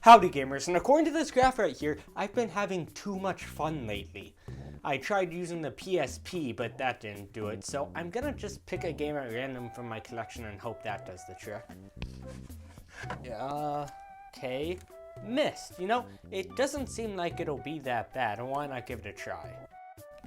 Howdy gamers, and according to this graph right here, I've been having too much fun lately. I tried using the PSP, but that didn't do it, so I'm gonna just pick a game at random from my collection and hope that does the trick. Okay. Myst. You know, it doesn't seem like it'll be that bad, and why not give it a try?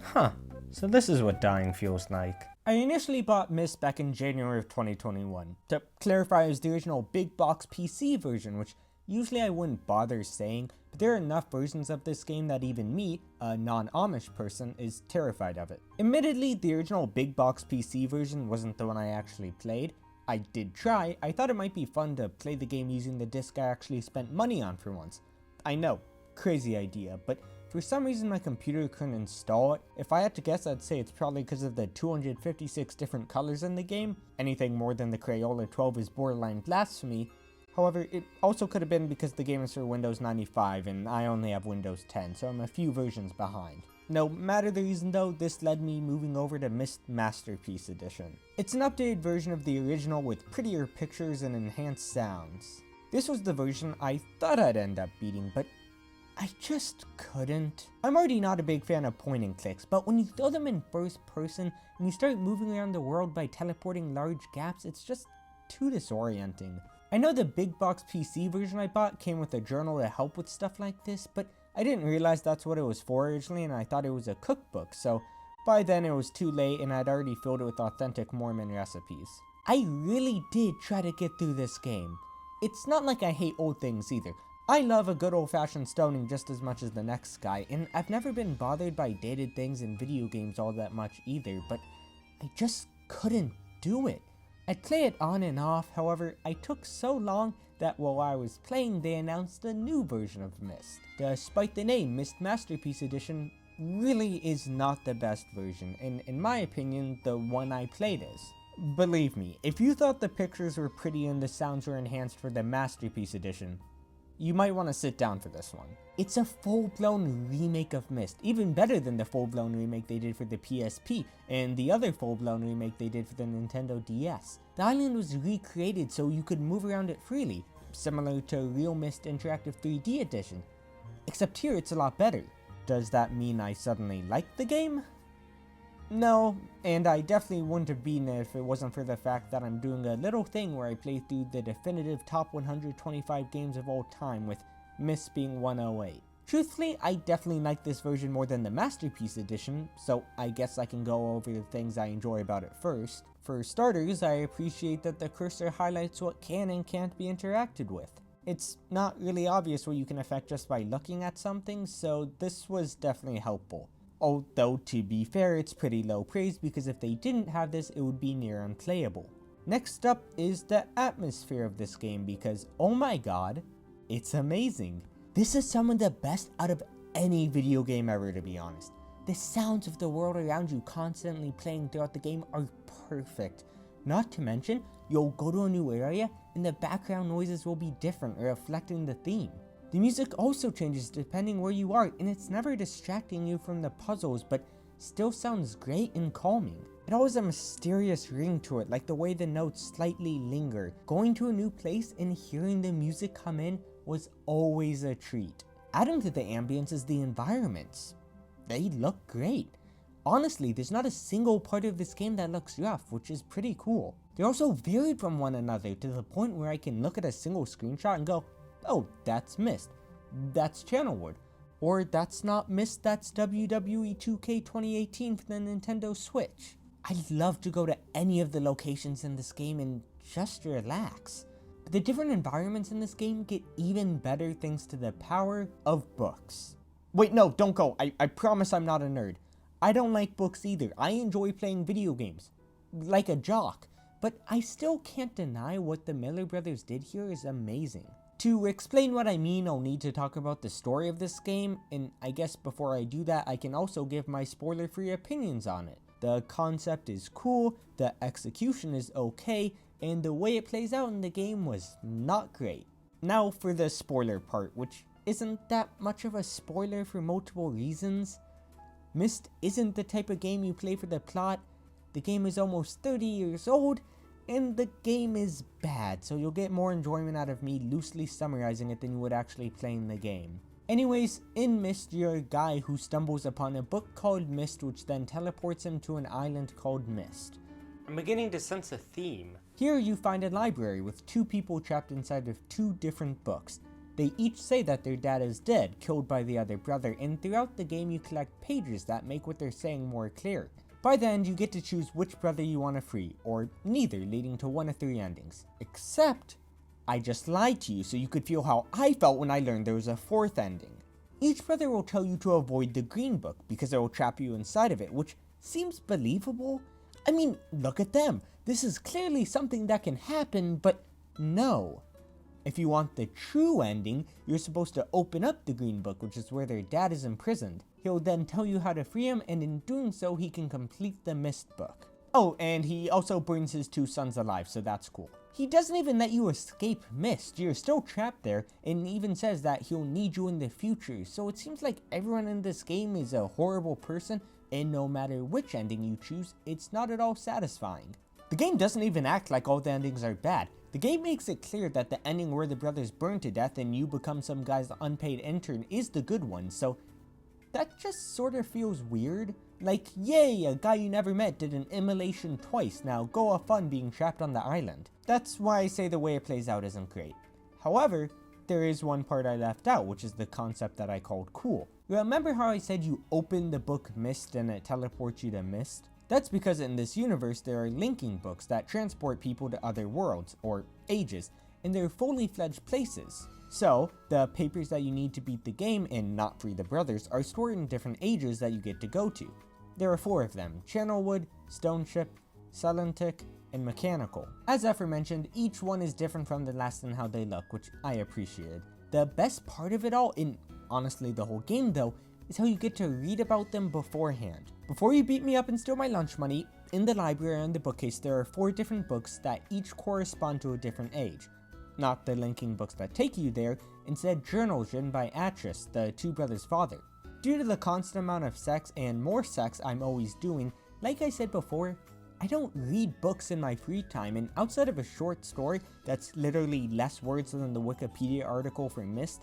Huh, so this is what dying feels like. I initially bought Myst back in January of 2021. To clarify, it was the original big box PC version, which usually I wouldn't bother saying, but there are enough versions of this game that even me, a non-Amish person, is terrified of it. Admittedly, the original big box PC version wasn't the one I actually played. I did try. I thought it might be fun to play the game using the disc I actually spent money on for once. I know, crazy idea, but for some reason my computer couldn't install it. If I had to guess, I'd say it's probably because of the 256 different colors in the game. Anything more than the Crayola 12 is borderline blasphemy. However, it also could have been because the game is for Windows 95 and I only have Windows 10, so I'm a few versions behind. No matter the reason though, this led me moving over to Myst Masterpiece Edition. It's an updated version of the original with prettier pictures and enhanced sounds. This was the version I thought I'd end up beating, but I just couldn't. I'm already not a big fan of point and clicks, but when you throw them in first person and you start moving around the world by teleporting large gaps, it's just too disorienting. I know the big box PC version I bought came with a journal to help with stuff like this, but I didn't realize that's what it was for originally, and I thought it was a cookbook, so by then it was too late and I'd already filled it with authentic Mormon recipes. I really did try to get through this game. It's not like I hate old things either. I love a good old-fashioned stoning just as much as the next guy, and I've never been bothered by dated things in video games all that much either, but I just couldn't do it. I'd play it on and off, however, I took so long that while I was playing they announced a new version of Myst. Despite the name, Myst Masterpiece Edition really is not the best version, and in my opinion, the one I played is. Believe me, if you thought the pictures were pretty and the sounds were enhanced for the Masterpiece Edition, you might want to sit down for this one. It's a full-blown remake of Myst, even better than the full-blown remake they did for the PSP, and the other full-blown remake they did for the Nintendo DS. The island was recreated so you could move around it freely, similar to Real Myst Interactive 3D Edition. Except here it's a lot better. Does that mean I suddenly like the game? No, and I definitely wouldn't have been if it wasn't for the fact that I'm doing a little thing where I play through the definitive top 125 games of all time, with Myst being 108. Truthfully, I definitely like this version more than the Masterpiece Edition, so I guess I can go over the things I enjoy about it first. For starters, I appreciate that the cursor highlights what can and can't be interacted with. It's not really obvious what you can affect just by looking at something, so this was definitely helpful. Although, to be fair, it's pretty low praise because if they didn't have this, it would be near unplayable. Next up is the atmosphere of this game because, oh my god, it's amazing. This is some of the best out of any video game ever, to be honest. The sounds of the world around you constantly playing throughout the game are perfect. Not to mention, you'll go to a new area and the background noises will be different, reflecting the theme. The music also changes depending where you are, and it's never distracting you from the puzzles, but still sounds great and calming. It always has a mysterious ring to it, like the way the notes slightly linger. Going to a new place and hearing the music come in was always a treat. Adding to the ambience is the environments. They look great. Honestly, there's not a single part of this game that looks rough, which is pretty cool. They're also varied from one another to the point where I can look at a single screenshot and go, oh, that's Myst, that's Channelwood, or that's not Myst, that's WWE 2K 2018 for the Nintendo Switch. I love to go to any of the locations in this game and just relax. But the different environments in this game get even better thanks to the power of books. Wait, no, don't go, I promise I'm not a nerd. I don't like books either. I enjoy playing video games, like a jock, but I still can't deny what the Miller brothers did here is amazing. To explain what I mean, I'll need to talk about the story of this game, and I guess before I do that, I can also give my spoiler-free opinions on it. The concept is cool, the execution is okay, and the way it plays out in the game was not great. Now for the spoiler part, which isn't that much of a spoiler for multiple reasons. Myst isn't the type of game you play for the plot. The game is almost 30 years old, and the game is bad, so you'll get more enjoyment out of me loosely summarizing it than you would actually playing the game. Anyways, in Myst, you're a guy who stumbles upon a book called Myst, which then teleports him to an island called Myst. I'm beginning to sense a theme. Here you find a library with two people trapped inside of two different books. They each say that their dad is dead, killed by the other brother, and throughout the game you collect pages that make what they're saying more clear. By the end, you get to choose which brother you want to free, or neither, leading to one of three endings. Except, I just lied to you so you could feel how I felt when I learned there was a fourth ending. Each brother will tell you to avoid the green book because it will trap you inside of it, which seems believable. I mean, look at them. This is clearly something that can happen, but no. If you want the true ending, you're supposed to open up the green book, which is where their dad is imprisoned. He'll then tell you how to free him, and in doing so, he can complete the Myst book. Oh, and he also burns his two sons alive, so that's cool. He doesn't even let you escape Myst. You're still trapped there, and even says that he'll need you in the future, so it seems like everyone in this game is a horrible person, and no matter which ending you choose, it's not at all satisfying. The game doesn't even act like all the endings are bad. The game makes it clear that the ending where the brothers burn to death and you become some guy's unpaid intern is the good one, so that just sort of feels weird. Like, yay, a guy you never met did an immolation twice, now go have fun being trapped on the island. That's why I say the way it plays out isn't great. However, there is one part I left out, which is the concept that I called cool. Remember how I said you open the book Myst and it teleports you to Myst? That's because in this universe there are linking books that transport people to other worlds, or ages, and they're fully fledged places. So, the papers that you need to beat the game and not free the brothers are stored in different ages that you get to go to. There are 4 of them: Channelwood, Stoneship, Celentic, and Mechanical. As aforementioned, each one is different from the last in how they look, which I appreciated. The best part of it all, in honestly the whole game though, is how you get to read about them beforehand. Before you beat me up and steal my lunch money, in the library on the bookcase there are 4 different books that each correspond to a different age. Not the linking books that take you there, instead journals written by Atris, the 2 brothers' father. Due to the constant amount of sex and more sex I'm always doing, like I said before, I don't read books in my free time, and outside of a short story that's literally less words than the Wikipedia article for Myst,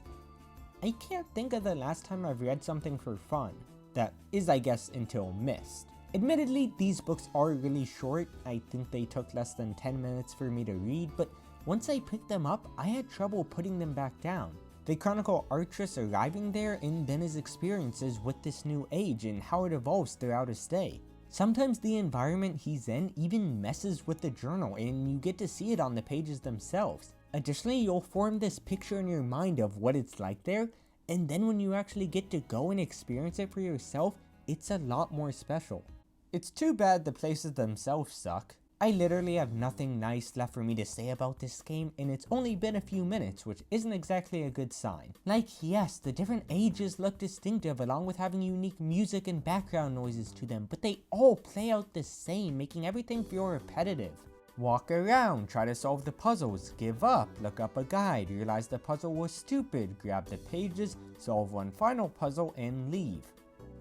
I can't think of the last time I've read something for fun. That is, I guess, until Myst. Admittedly, these books are really short. I think they took less than 10 minutes for me to read, but once I picked them up, I had trouble putting them back down. They chronicle Artris arriving there and then his experiences with this new age and how it evolves throughout his stay. Sometimes the environment he's in even messes with the journal and you get to see it on the pages themselves. Additionally, you'll form this picture in your mind of what it's like there, and then when you actually get to go and experience it for yourself, it's a lot more special. It's too bad the places themselves suck. I literally have nothing nice left for me to say about this game, and it's only been a few minutes, which isn't exactly a good sign. Like, yes, the different ages look distinctive along with having unique music and background noises to them, but they all play out the same, making everything feel repetitive. Walk around, try to solve the puzzles, give up, look up a guide, realize the puzzle was stupid, grab the pages, solve one final puzzle, and leave.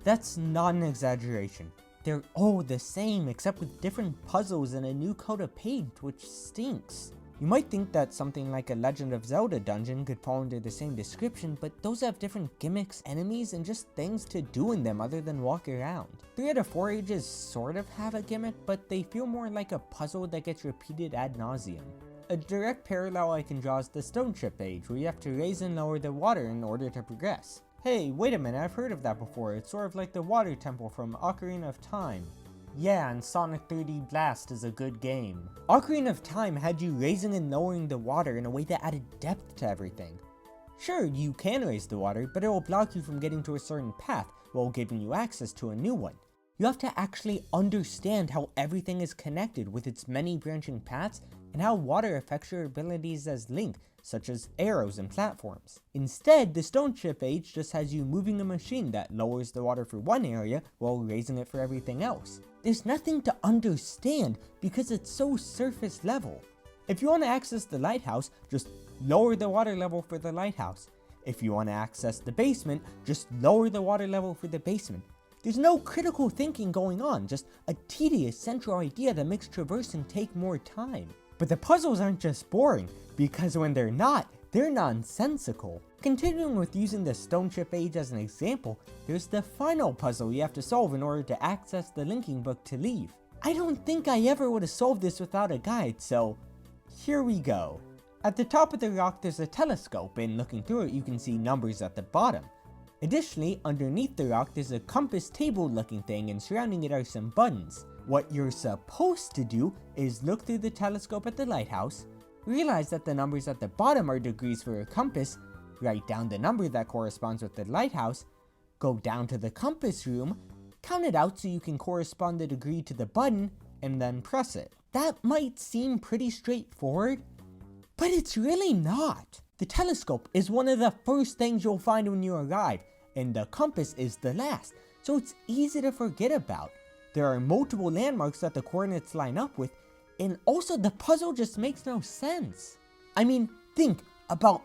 That's not an exaggeration. They're all the same except with different puzzles and a new coat of paint, which stinks. You might think that something like a Legend of Zelda dungeon could fall under the same description, but those have different gimmicks, enemies, and just things to do in them other than walk around. 3 out of 4 ages sort of have a gimmick, but they feel more like a puzzle that gets repeated ad nauseum. A direct parallel I can draw is the Stoneship age, where you have to raise and lower the water in order to progress. Hey, wait a minute, I've heard of that before. It's sort of like the water temple from Ocarina of Time. Yeah, and Sonic 3D Blast is a good game. Ocarina of Time had you raising and lowering the water in a way that added depth to everything. Sure, you can raise the water, but it will block you from getting to a certain path while giving you access to a new one. You have to actually understand how everything is connected with its many branching paths and how water affects your abilities as Link, such as arrows and platforms. Instead, the Stoneship age just has you moving a machine that lowers the water for one area while raising it for everything else. There's nothing to understand because it's so surface level. If you want to access the lighthouse, just lower the water level for the lighthouse. If you want to access the basement, just lower the water level for the basement. There's no critical thinking going on, just a tedious central idea that makes traversing take more time. But the puzzles aren't just boring, because when they're not, they're nonsensical. Continuing with using the Stone Ship Age as an example, there's the final puzzle you have to solve in order to access the linking book to leave. I don't think I ever would have solved this without a guide, so here we go. At the top of the rock there's a telescope, and looking through it you can see numbers at the bottom. Additionally, underneath the rock there's a compass table looking thing, and surrounding it are some buttons. What you're supposed to do is look through the telescope at the lighthouse, realize that the numbers at the bottom are degrees for a compass, write down the number that corresponds with the lighthouse, go down to the compass room, count it out so you can correspond the degree to the button, and then press it. That might seem pretty straightforward, but it's really not. The telescope is one of the first things you'll find when you arrive, and the compass is the last, so it's easy to forget about. There are multiple landmarks that the coordinates line up with, and also the puzzle just makes no sense. I mean, think about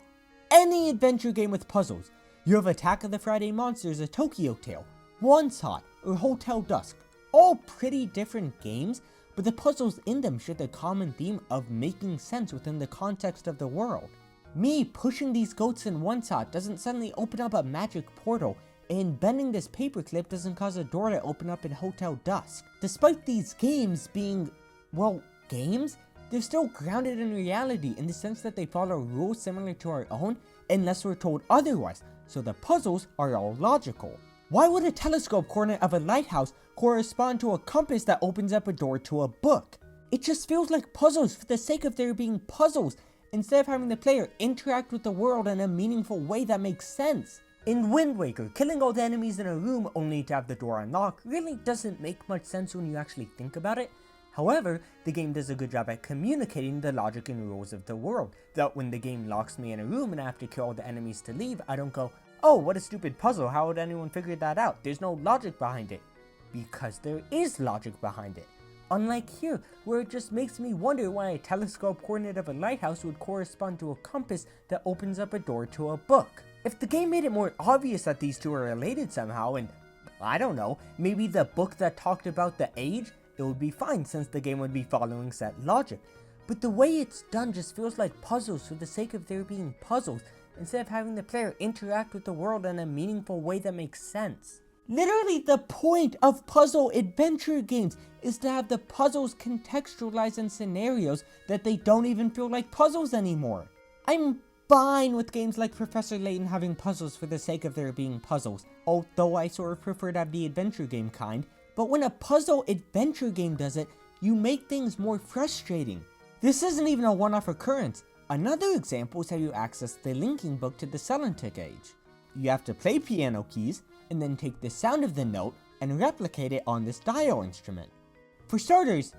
any adventure game with puzzles. You have Attack of the Friday Monsters, A Tokyo Tale, Once Hot, or Hotel Dusk. All pretty different games, but the puzzles in them share the common theme of making sense within the context of the world. Me pushing these goats in Once Hot doesn't suddenly open up a magic portal, and bending this paperclip doesn't cause a door to open up in Hotel Dusk. Despite these games being, well, games, they're still grounded in reality in the sense that they follow rules similar to our own unless we're told otherwise, so the puzzles are all logical. Why would a telescope coordinate of a lighthouse correspond to a compass that opens up a door to a book? It just feels like puzzles for the sake of there being puzzles, instead of having the player interact with the world in a meaningful way that makes sense. In Wind Waker, killing all the enemies in a room only to have the door unlock really doesn't make much sense when you actually think about it. However, the game does a good job at communicating the logic and rules of the world, that when the game locks me in a room and I have to kill all the enemies to leave, I don't go, oh, what a stupid puzzle, how would anyone figure that out? There's no logic behind it. Because there is logic behind it. Unlike here, where it just makes me wonder why a telescope coordinate of a lighthouse would correspond to a compass that opens up a door to a book. If the game made it more obvious that these two are related somehow, and I don't know, maybe the book that talked about the age, it would be fine since the game would be following set logic. But the way it's done just feels like puzzles for the sake of there being puzzles, instead of having the player interact with the world in a meaningful way that makes sense. Literally the point of puzzle adventure games is to have the puzzles contextualized in scenarios that they don't even feel like puzzles anymore. I'm fine with games like Professor Layton having puzzles for the sake of there being puzzles, although I sort of prefer to have the adventure game kind, but when a puzzle adventure game does it, you make things more frustrating. This isn't even a one-off occurrence. Another example is how you access the linking book to the Celtic Age. You have to play piano keys, and then take the sound of the note and replicate it on this dial instrument. For starters,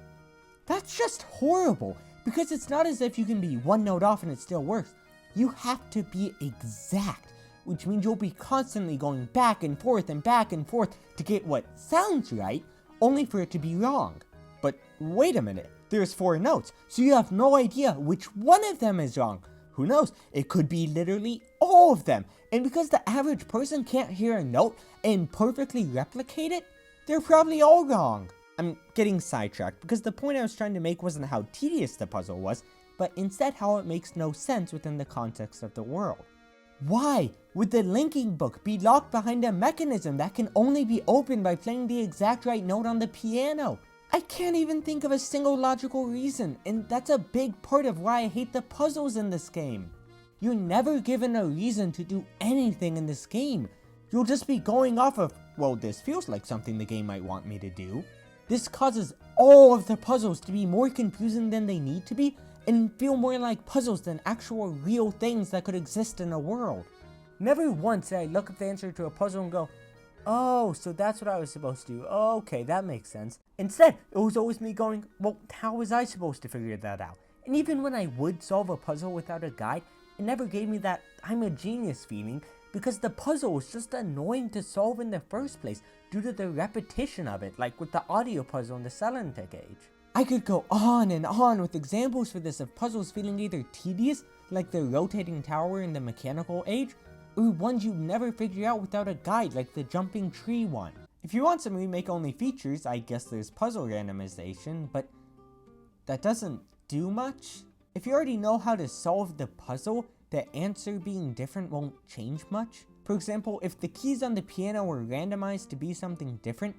that's just horrible, because it's not as if you can be one note off and it still works. You have to be exact, which means you'll be constantly going back and forth to get what sounds right, only for it to be wrong. But wait a minute, there's 4 notes, so you have no idea which one of them is wrong. Who knows, it could be literally all of them, and because the average person can't hear a note and perfectly replicate it, they're probably all wrong. I'm getting sidetracked because the point I was trying to make wasn't how tedious the puzzle was, but instead how it makes no sense within the context of the world. Why would the linking book be locked behind a mechanism that can only be opened by playing the exact right note on the piano? I can't even think of a single logical reason, and that's a big part of why I hate the puzzles in this game. You're never given a reason to do anything in this game. You'll just be going off of, well, this feels like something the game might want me to do. This causes all of the puzzles to be more confusing than they need to be, and feel more like puzzles than actual real things that could exist in a world. Never once did I look up the answer to a puzzle and go, oh, so that's what I was supposed to do. Oh, okay, that makes sense. Instead, it was always me going, well, how was I supposed to figure that out? And even when I would solve a puzzle without a guide, it never gave me that I'm a genius feeling, because the puzzle was just annoying to solve in the first place due to the repetition of it, like with the audio puzzle in the Celtic Age. I could go on and on with examples for this of puzzles feeling either tedious, like the rotating tower in the Mechanical Age, or ones you'd never figure out without a guide, like the jumping tree one. If you want some remake only features, I guess there's puzzle randomization, but that doesn't do much. If you already know how to solve the puzzle, the answer being different won't change much. For example, if the keys on the piano were randomized to be something different,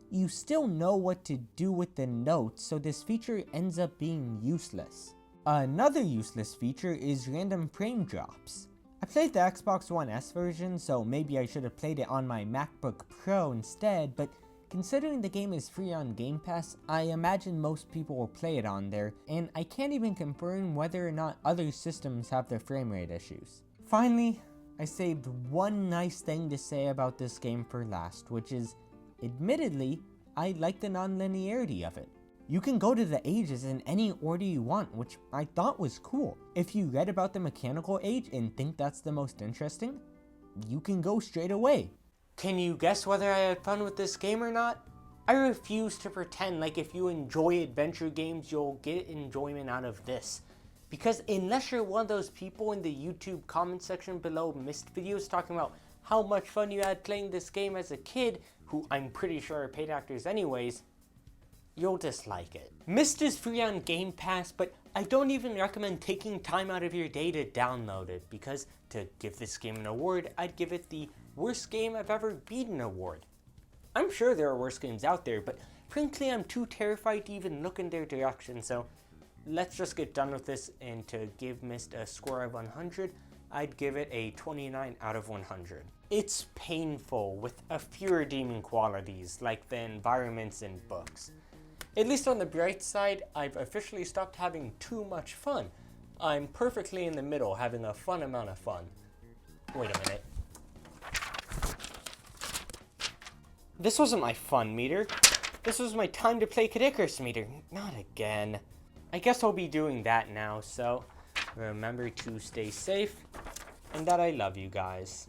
you still know what to do with the notes, so this feature ends up being useless. Another useless feature is random frame drops. I played the Xbox One S version, so maybe I should have played it on my MacBook Pro instead, but considering the game is free on Game Pass, I imagine most people will play it on there, and I can't even confirm whether or not other systems have their frame rate issues. Finally, I saved one nice thing to say about this game for last, which is, admittedly, I like the non-linearity of it. You can go to the ages in any order you want, which I thought was cool. If you read about the mechanical age and think that's the most interesting, you can go straight away. Can you guess whether I had fun with this game or not? I refuse to pretend like if you enjoy adventure games, you'll get enjoyment out of this. Because unless you're one of those people in the YouTube comment section below Myst videos talking about how much fun you had playing this game as a kid, who I'm pretty sure are paid actors anyways, you'll dislike it. Myst is free on Game Pass, but I don't even recommend taking time out of your day to download it, because to give this game an award, I'd give it the worst game I've ever beaten award. I'm sure there are worse games out there, but frankly I'm too terrified to even look in their direction, so let's just get done with this, and to give Myst a score of 100, I'd give it a 29 out of 100. It's painful with a few redeeming qualities, like the environments and books. At least on the bright side, I've officially stopped having too much fun. I'm perfectly in the middle, having a fun amount of fun. Wait a minute. This wasn't my fun meter. This was my time to play Thickens meter. Not again. I guess I'll be doing that now, so remember to stay safe, and that I love you guys.